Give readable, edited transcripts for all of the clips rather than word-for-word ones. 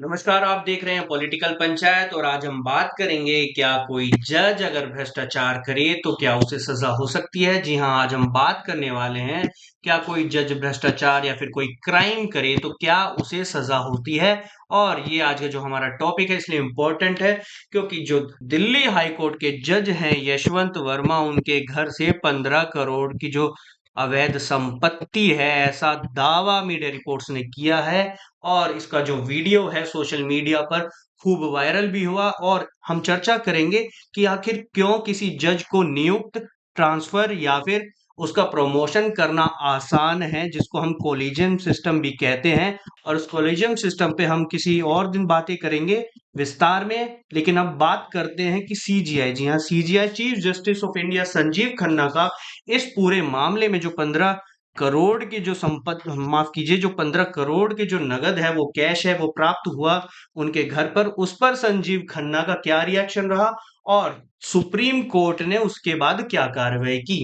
नमस्कार, आप देख रहे हैं पॉलिटिकल पंचायत और आज हम बात करेंगे क्या कोई जज अगर भ्रष्टाचार करे तो क्या उसे सजा हो सकती है। जी हाँ, आज हम बात करने वाले हैं क्या कोई जज भ्रष्टाचार या फिर कोई क्राइम करे तो क्या उसे सजा होती है। और ये आज का जो हमारा टॉपिक है इसलिए इम्पोर्टेंट है क्योंकि जो दिल्ली हाई कोर्ट के जज हैं यशवंत वर्मा, उनके घर से 15 करोड़ की जो अवैध संपत्ति है ऐसा दावा मीडिया रिपोर्ट्स ने किया है। और इसका जो वीडियो है सोशल मीडिया पर खूब वायरल भी हुआ और हम चर्चा करेंगे कि आखिर क्यों किसी जज को नियुक्त, ट्रांसफर या फिर उसका प्रमोशन करना आसान है, जिसको हम कोलिजियम सिस्टम भी कहते हैं। और उस कोलिजियम सिस्टम पे हम किसी और दिन बातें करेंगे विस्तार में। लेकिन अब बात करते हैं कि सीजीआई, जी हाँ, CGI chief justice of India Sanjeev Khanna का इस पूरे मामले में जो 15 करोड़ की जो संपत्ति, माफ कीजिए, जो 15 करोड़ की जो नगद है वो कैश है वो प्राप्त हुआ उनके घर पर, उस पर संजीव खन्ना का क्या रिएक्शन रहा और सुप्रीम कोर्ट ने उसके बाद क्या कार्रवाई की।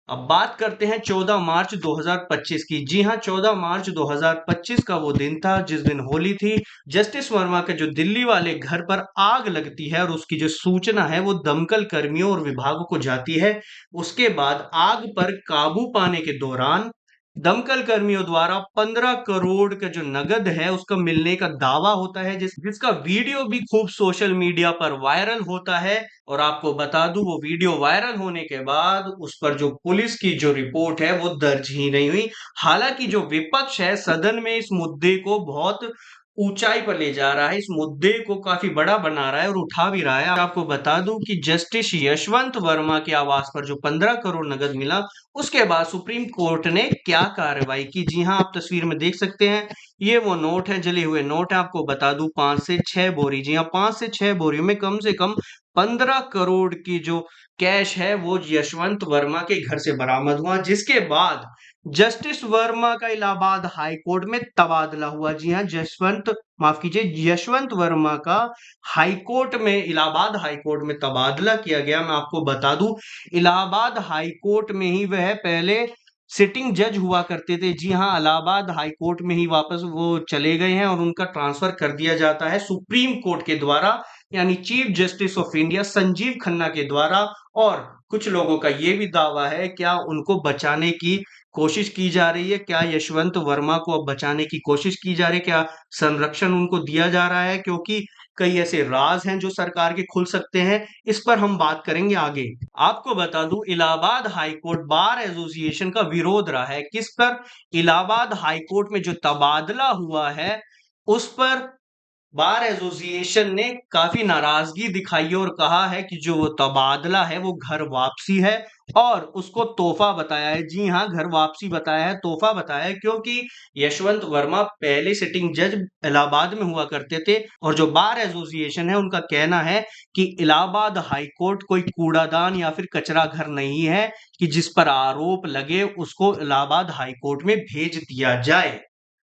अब बात करते हैं 14 मार्च 2025 की। जी हां, 14 मार्च 2025 का वो दिन था जिस दिन होली थी। जस्टिस वर्मा के जो दिल्ली वाले घर पर आग लगती है और उसकी जो सूचना है वो दमकल कर्मियों और विभागों को जाती है। उसके बाद आग पर काबू पाने के दौरान दमकल कर्मियों द्वारा 15 करोड़ का जो नगद है उसका मिलने का दावा होता है, जिसका वीडियो भी खूब सोशल मीडिया पर वायरल होता है। और आपको बता दूं वो वीडियो वायरल होने के बाद उस पर जो पुलिस की जो रिपोर्ट है वो दर्ज ही नहीं हुई। हालांकि जो विपक्ष है सदन में इस मुद्दे को बहुत ऊंचाई पर ले जा रहा है, इस मुद्दे को काफी बड़ा बना रहा है और उठा भी रहा है। आपको बता दूं कि जस्टिस यशवंत वर्मा के आवास पर जो 15 करोड़ नगद मिला उसके बाद सुप्रीम कोर्ट ने क्या कार्रवाई की। जी हां, आप तस्वीर में देख सकते हैं, ये वो नोट है, जले हुए नोट है। आपको बता दूं 5 से 6 बोरी, जी हाँ, 5 से 6 बोरियों में कम से कम 15 करोड़ की जो कैश है वो यशवंत वर्मा के घर से बरामद हुआ, जिसके बाद जस्टिस वर्मा का इलाहाबाद हाई कोर्ट में तबादला हुआ। जी हाँ, जसवंत, माफ कीजिए, यशवंत वर्मा का हाई कोर्ट में, इलाहाबाद हाई कोर्ट में तबादला किया गया। मैं आपको बता दूं इलाहाबाद हाई कोर्ट में ही वह पहले सिटिंग जज हुआ करते थे। जी हाँ, इलाहाबाद हाई कोर्ट में ही वापस वो चले गए हैं और उनका ट्रांसफर कर दिया जाता है सुप्रीम कोर्ट के द्वारा, यानी chief justice of India Sanjeev Khanna के द्वारा। और कुछ लोगों का ये भी दावा है क्या उनको बचाने की कोशिश की जा रही है, क्या यशवंत वर्मा को अब बचाने की कोशिश की जा रही है, क्या संरक्षण उनको दिया जा रहा है, क्योंकि कई ऐसे राज हैं जो सरकार के खुल सकते हैं। इस पर हम बात करेंगे आगे। आपको बता दूं Allahabad high court bar association का विरोध रहा है किस पर, इलाहाबाद हाई कोर्ट में जो तबादला हुआ है उस पर बार एसोसिएशन ने काफी नाराजगी दिखाई और कहा है कि जो वो तबादला है वो घर वापसी है और उसको तोहफा बताया है। जी हाँ, घर वापसी बताया है, तोहफा बताया है, क्योंकि यशवंत वर्मा पहले सिटिंग जज इलाहाबाद में हुआ करते थे और जो बार एसोसिएशन है उनका कहना है कि इलाहाबाद हाई कोर्ट कोई कूड़ादान या फिर कचरा घर नहीं है कि जिस पर आरोप लगे उसको इलाहाबाद हाई कोर्ट में भेज दिया जाए।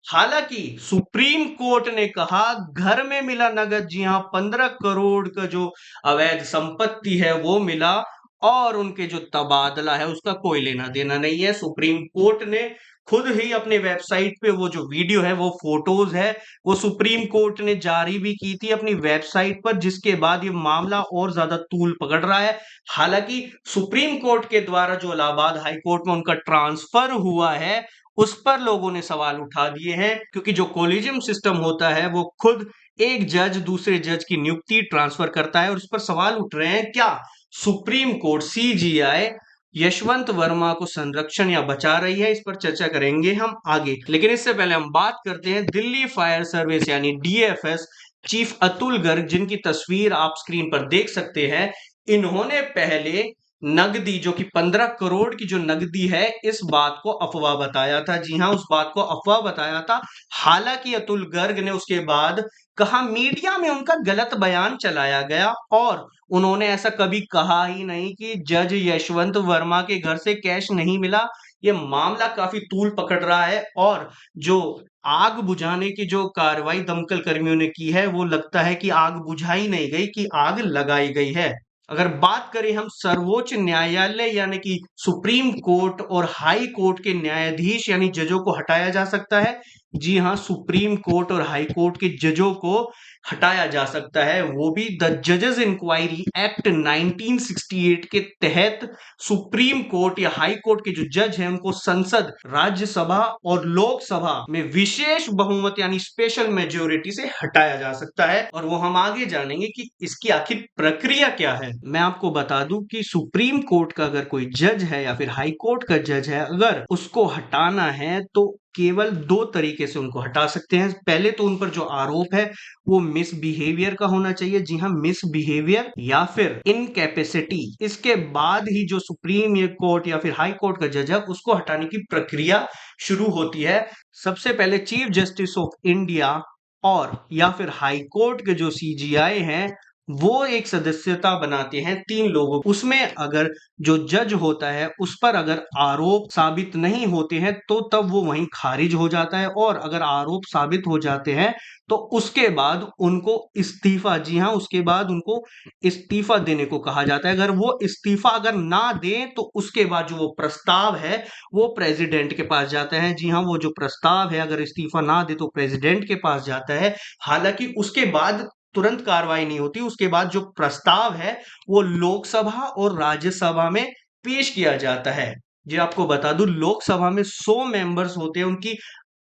हालांकि सुप्रीम कोर्ट ने कहा घर में मिला नगद, जी हां, 15 करोड़ का जो अवैध संपत्ति है वो मिला और उनके जो तबादला है उसका कोई लेना देना नहीं है। सुप्रीम कोर्ट ने खुद ही अपने वेबसाइट पे वो जो वीडियो है, वो फोटोज है, वो सुप्रीम कोर्ट ने जारी भी की थी अपनी वेबसाइट पर, जिसके बाद ये मामला और ज्यादा तूल पकड़ रहा है। हालांकि सुप्रीम कोर्ट के द्वारा जो इलाहाबाद हाई कोर्ट में उनका ट्रांसफर हुआ है उस पर लोगों ने सवाल उठा दिए हैं, क्योंकि जो कोलिजियम सिस्टम होता है वो खुद एक जज दूसरे जज की नियुक्ति ट्रांसफर करता है और उस पर सवाल उठ रहे हैं क्या supreme court CGI Yashwant Verma को संरक्षण या बचा रही है। इस पर चर्चा करेंगे हम आगे, लेकिन इससे पहले हम बात करते हैं दिल्ली फायर सर्विस यानी डीएफएस चीफ अतुल गर्ग, जिनकी तस्वीर आप स्क्रीन पर देख सकते हैं। इन्होंने पहले नगदी, जो कि 15 करोड़ की जो नगदी है, इस बात को अफवाह बताया था। जी हां, उस बात को अफवाह बताया था। हालांकि अतुल गर्ग ने उसके बाद कहा मीडिया में उनका गलत बयान चलाया गया और उन्होंने ऐसा कभी कहा ही नहीं कि जज यशवंत वर्मा के घर से कैश नहीं मिला। ये मामला काफी तूल पकड़ रहा है और जो आग बुझाने की जो कार्रवाई दमकल कर्मियों ने की है वो लगता है कि आग बुझाई नहीं गई, कि आग लगाई गई है। अगर बात करें हम सर्वोच्च न्यायालय यानी कि सुप्रीम कोर्ट और हाई कोर्ट के न्यायाधीश यानी जजों को हटाया जा सकता है जी हाँ, सुप्रीम कोर्ट और हाई कोर्ट के जजों को हटाया जा सकता है, वो भी द जजेस इंक्वायरी एक्ट 1968 के तहत। सुप्रीम कोर्ट या हाई कोर्ट के जो जज हैं उनको संसद, राज्यसभा और लोकसभा में विशेष बहुमत यानी स्पेशल मेजोरिटी से हटाया जा सकता है। और वो हम आगे जानेंगे कि इसकी आखिर प्रक्रिया क्या है। मैं आपको बता दूं कि सुप्रीम कोर्ट का अगर कोई जज है या फिर हाई कोर्ट का जज है, अगर उसको हटाना है तो केवल दो तरीके से उनको हटा सकते हैं। पहले तो उन पर जो आरोप है वो मिसबिहेवियर का होना चाहिए, जी हाँ, मिसबिहेवियर या फिर इनकैपेसिटी। इसके बाद ही जो सुप्रीम कोर्ट या फिर हाई कोर्ट का जज है उसको हटाने की प्रक्रिया शुरू होती है। सबसे पहले चीफ जस्टिस ऑफ इंडिया और या फिर हाई कोर्ट के जो सीजीआई हैं वो एक सदस्यता बनाते हैं 3 लोगों। उसमें अगर जो जज होता है उस पर अगर आरोप साबित नहीं होते हैं तो तब वो वहीं खारिज हो जाता है, और अगर आरोप साबित हो जाते हैं तो उसके बाद उनको इस्तीफा, जी हाँ, उसके बाद उनको इस्तीफा देने को कहा जाता है। अगर वो इस्तीफा अगर ना दें तो उसके बाद जो वो प्रस्ताव है वो प्रेसिडेंट के पास जाता है। जी हाँ, वो जो प्रस्ताव है अगर इस्तीफा ना दे तो प्रेसिडेंट के पास जाता है। हालांकि उसके बाद तुरंत कार्रवाई नहीं होती, उसके बाद जो प्रस्ताव है वो लोकसभा और राज्यसभा में पेश किया जाता है। जी आपको बता दूं, लोकसभा में 100 मेंबर्स होते हैं, उनकी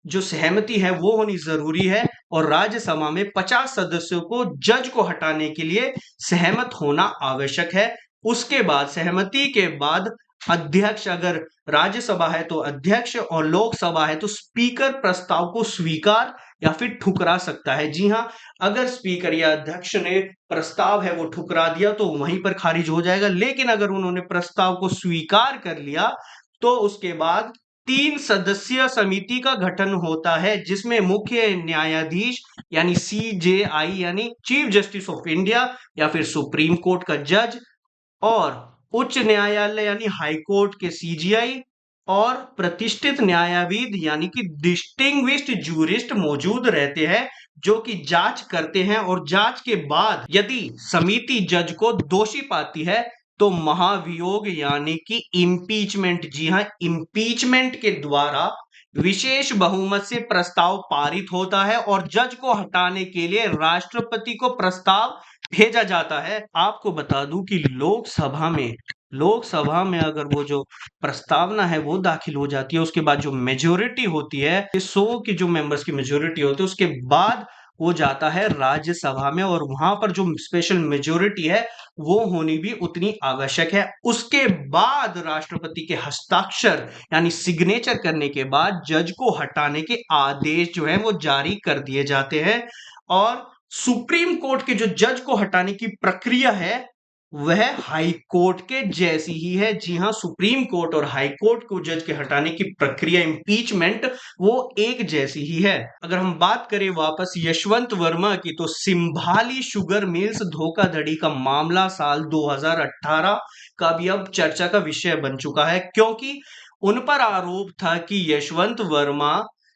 जो सहमति है वो होनी जरूरी है, और राज्यसभा में 50 सदस्यों को जज को हटाने के लिए सहमत होना आवश्यक है। उसके बाद सहमति के बाद अध्यक्ष, अगर राज्यसभा है तो अध्यक्ष और लोकसभा है तो स्पीकर प्रस्ताव को स्वीकार या फिर ठुकरा सकता है। जी हाँ, अगर स्पीकर या अध्यक्ष ने प्रस्ताव है वो ठुकरा दिया तो वहीं पर खारिज हो जाएगा, लेकिन अगर उन्होंने प्रस्ताव को स्वीकार कर लिया तो उसके बाद 3 सदस्यीय समिति का गठन होता है, जिसमें मुख्य न्यायाधीश यानी सीजेआई यानी चीफ जस्टिस ऑफ इंडिया या फिर सुप्रीम कोर्ट का जज, और उच्च न्यायालय यानी हाई कोर्ट के सीजीआई, और प्रतिष्ठित न्यायाविद यानी कि डिस्टिंग्विश्ड जूरिस्ट मौजूद रहते हैं जो कि जांच करते हैं, और जांच के बाद यदि समिति जज को दोषी पाती है तो महाभियोग यानी कि इम्पीचमेंट, जी हाँ, इम्पीचमेंट के द्वारा विशेष बहुमत से प्रस्ताव पारित होता है और जज को हटाने के लिए राष्ट्रपति को प्रस्ताव भेजा जाता है। आपको बता दूं कि लोकसभा में अगर वो जो प्रस्तावना है वो दाखिल हो जाती है, उसके बाद जो मेजोरिटी होती है, 100 की जो मेंबर्स की मेजोरिटी होती है, उसके बाद वो जाता है राज्यसभा में, और वहां पर जो स्पेशल मेजोरिटी है वो होनी भी उतनी आवश्यक है। उसके बाद राष्ट्रपति के हस्ताक्षर यानी सिग्नेचर करने के बाद जज को हटाने के आदेश जो है वो जारी कर दिए जाते हैं। और सुप्रीम कोर्ट के जो जज को हटाने की प्रक्रिया है वह हाई कोर्ट के जैसी ही है। जी हां, सुप्रीम कोर्ट और हाई कोर्ट को जज के हटाने की प्रक्रिया इम्पीचमेंट वो एक जैसी ही है। अगर हम बात करें वापस यशवंत वर्मा की, तो सिंभाली शुगर मिल्स धोखाधड़ी का मामला साल 2018 का भी अब चर्चा का विषय बन चुका है, क्योंकि उन पर आरोप था कि यशवंत वर्मा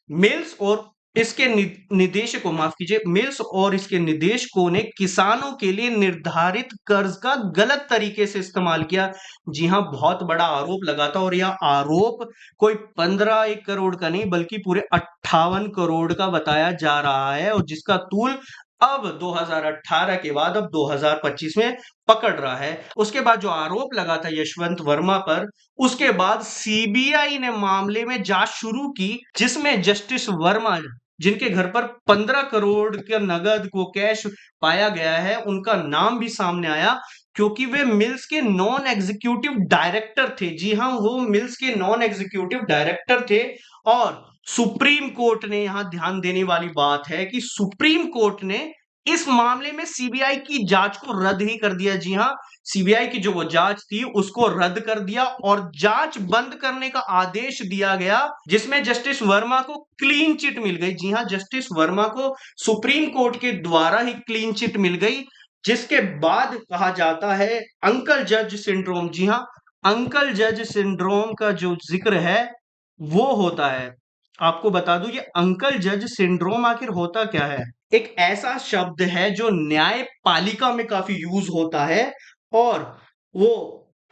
मिल्स और इसके निदेशकों, माफ कीजिए, मिल्स और इसके निदेशकों ने किसानों के लिए निर्धारित कर्ज का गलत तरीके से इस्तेमाल किया। जी हां, बहुत बड़ा आरोप लगा था, और यह आरोप कोई 15 करोड़ का नहीं बल्कि पूरे 58 करोड़ का बताया जा रहा है, और जिसका तूल अब 2018 के बाद अब 2025 में पकड़ रहा है। उसके बाद जो आरोप लगा था यशवंत वर्मा पर, उसके बाद सीबीआई ने मामले में जांच शुरू की, जिसमें जस्टिस वर्मा, जिनके घर पर 15 करोड़ का नगद को कैश पाया गया है, उनका नाम भी सामने आया, क्योंकि वे मिल्स के नॉन एग्जीक्यूटिव डायरेक्टर थे। जी हां, वो मिल्स के नॉन एग्जीक्यूटिव डायरेक्टर थे। और सुप्रीम कोर्ट ने, यहां ध्यान देने वाली बात है कि सुप्रीम कोर्ट ने इस मामले में सीबीआई की जांच को रद्द ही कर दिया। जी हां, सीबीआई की जो वो जांच थी उसको रद्द कर दिया और जांच बंद करने का आदेश दिया गया, जिसमें जस्टिस वर्मा को क्लीन चिट मिल गई। जी हां, जस्टिस वर्मा को सुप्रीम कोर्ट के द्वारा ही क्लीन चिट मिल गई, जिसके बाद कहा जाता है अंकल जज सिंड्रोम। जी हां, अंकल जज सिंड्रोम का जो जिक्र है वो होता है। आपको बता दूं, ये अंकल जज सिंड्रोम आखिर होता क्या है? एक ऐसा शब्द है जो न्यायपालिका में काफी यूज होता है, और वो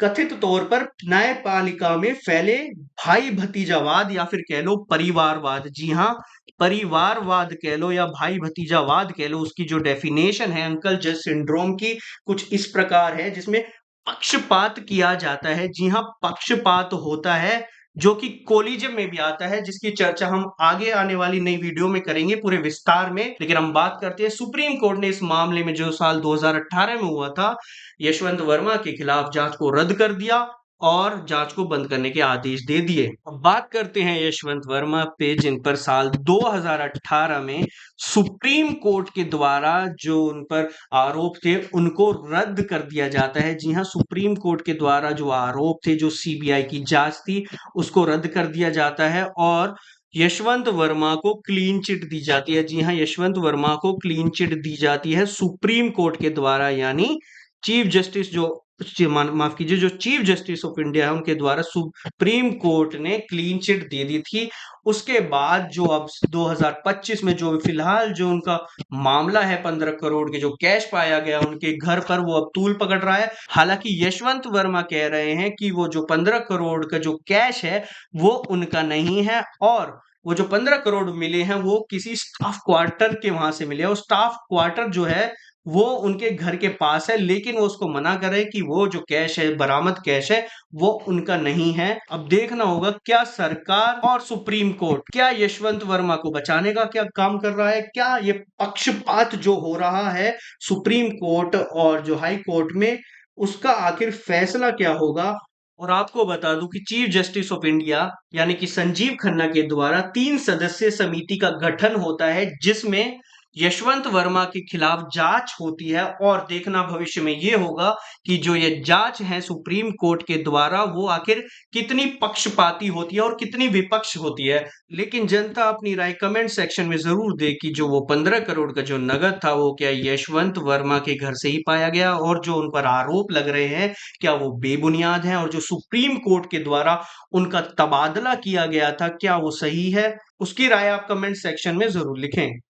कथित तौर पर न्यायपालिका में फैले भाई भतीजावाद या फिर कह लो परिवारवाद। जी हाँ, परिवारवाद कह लो या भाई भतीजावाद कह लो, उसकी जो डेफिनेशन है अंकल जज सिंड्रोम की कुछ इस प्रकार है, जिसमें पक्षपात किया जाता है। जी हाँ, पक्षपात होता है जो कि कोलिजम में भी आता है, जिसकी चर्चा हम आगे आने वाली नई वीडियो में करेंगे पूरे विस्तार में। लेकिन हम बात करते हैं सुप्रीम कोर्ट ने इस मामले में जो साल 2018 में हुआ था, यशवंत वर्मा के खिलाफ जांच को रद्द कर दिया और जांच को बंद करने के आदेश दे दिए। अब बात करते हैं यशवंत वर्मा पे, जिन पर साल 2018 में सुप्रीम कोर्ट के द्वारा जो उन पर आरोप थे उनको रद्द कर दिया जाता है। जी हाँ, सुप्रीम कोर्ट के द्वारा जो आरोप थे, जो सीबीआई की जांच थी, उसको रद्द कर दिया जाता है और यशवंत वर्मा को क्लीन चिट दी जाती है। जी हाँ, यशवंत वर्मा को क्लीन चिट दी जाती है सुप्रीम कोर्ट के द्वारा, यानी चीफ जस्टिस माफ कीजिए, जो चीफ जस्टिस ऑफ इंडिया है उनके द्वारा सुप्रीम कोर्ट ने क्लीन चिट दे दी थी। उसके बाद जो अब 2025 में जो फिलहाल जो उनका मामला है, 15 करोड़ के जो कैश पाया गया उनके घर पर, वो अब तूल पकड़ रहा है। हालांकि यशवंत वर्मा कह रहे हैं कि वो जो 15 करोड़ का जो कैश है वो उनका नहीं है, और वो जो 15 करोड़ मिले हैं वो किसी स्टाफ क्वार्टर के वहां से मिले हैं। वो स्टाफ क्वार्टर जो है वो उनके घर के पास है, लेकिन वो उसको मना कर रहे हैं कि वो जो कैश है, बरामद कैश है, वो उनका नहीं है। अब देखना होगा क्या सरकार और सुप्रीम कोर्ट क्या यशवंत वर्मा को बचाने का क्या काम कर रहा है, क्या ये पक्षपात जो हो रहा है सुप्रीम कोर्ट और जो हाई कोर्ट में, उसका आखिर फैसला क्या होगा। और आपको बता दूं कि चीफ जस्टिस ऑफ इंडिया यानी कि संजीव खन्ना के द्वारा 3 सदस्यीय समिति का गठन होता है, जिसमें यशवंत वर्मा के खिलाफ जांच होती है। और देखना भविष्य में ये होगा कि जो ये जांच है सुप्रीम कोर्ट के द्वारा, वो आखिर कितनी पक्षपाती होती है और कितनी विपक्ष होती है। लेकिन जनता अपनी राय कमेंट सेक्शन में जरूर दे कि जो वो 15 करोड़ का जो नगद था वो क्या यशवंत वर्मा के घर से ही पाया गया, और जो उन पर आरोप लग रहे हैं क्या वो बेबुनियाद हैं, और जो सुप्रीम कोर्ट के द्वारा उनका तबादला किया गया था क्या वो सही है। उसकी राय आप कमेंट सेक्शन में जरूर लिखें।